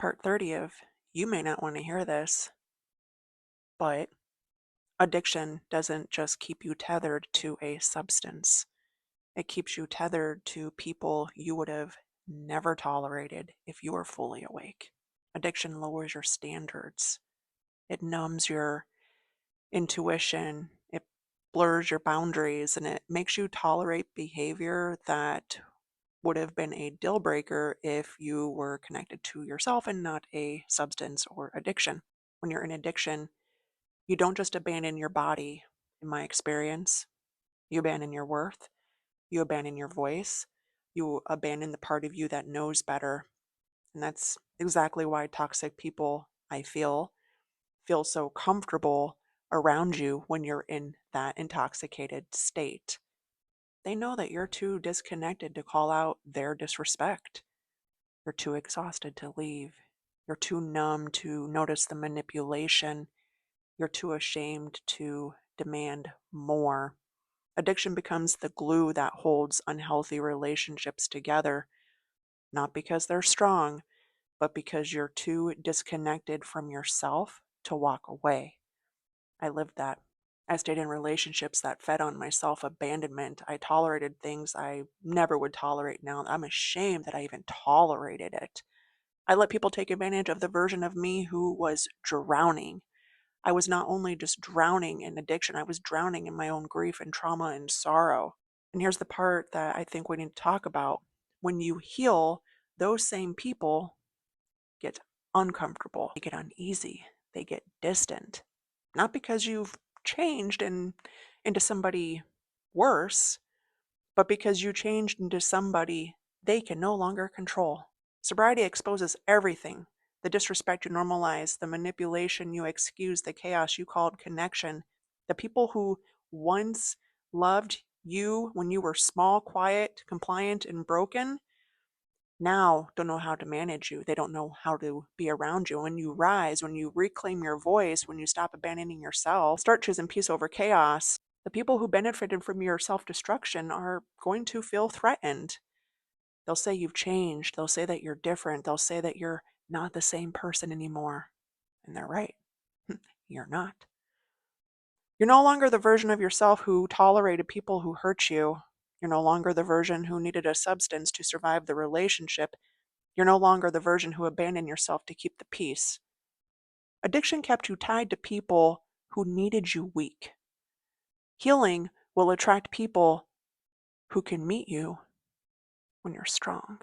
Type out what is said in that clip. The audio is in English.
Part 30 of you may not want to hear this, but addiction doesn't just keep you tethered to a substance. It keeps you tethered to people you would have never tolerated if you were fully awake. Addiction lowers your standards. It numbs your intuition. It blurs your boundaries and it makes you tolerate behavior that would have been a deal breaker if you were connected to yourself and not a substance or addiction. When you're in addiction, you don't just abandon your body, in my experience. You abandon your worth, you abandon your voice, you abandon the part of you that knows better. And that's exactly why toxic people, I feel so comfortable around you when you're in that intoxicated state. They know that you're too disconnected to call out their disrespect. You're too exhausted to leave. You're too numb to notice the manipulation. You're too ashamed to demand more. Addiction becomes the glue that holds unhealthy relationships together, not because they're strong, but because you're too disconnected from yourself to walk away. I lived that. I stayed in relationships that fed on my self abandonment. I tolerated things I never would tolerate now. I'm ashamed that I even tolerated it. I let people take advantage of the version of me who was drowning. I was not only just drowning in addiction, I was drowning in my own grief and trauma and sorrow. And here's the part that I think we need to talk about. When you heal, those same people get uncomfortable, they get uneasy, they get distant. Not because you've changed into somebody worse, but because you changed into somebody they can no longer control. Sobriety exposes everything: the disrespect you normalize, the manipulation you excuse, the chaos you called connection. The people who once loved you when you were small, quiet, compliant, and broken now don't know how to manage you. They don't know how to be around you. When you rise, when you reclaim your voice, when you stop abandoning yourself, start choosing peace over chaos, the people who benefited from your self destruction are going to feel threatened. They'll say you've changed. They'll say that you're different. They'll say that you're not the same person anymore. And they're right. You're not. You're no longer the version of yourself who tolerated people who hurt you. You're no longer the version who needed a substance to survive the relationship. You're no longer the version who abandoned yourself to keep the peace. Addiction kept you tied to people who needed you weak. Healing will attract people who can meet you when you're strong.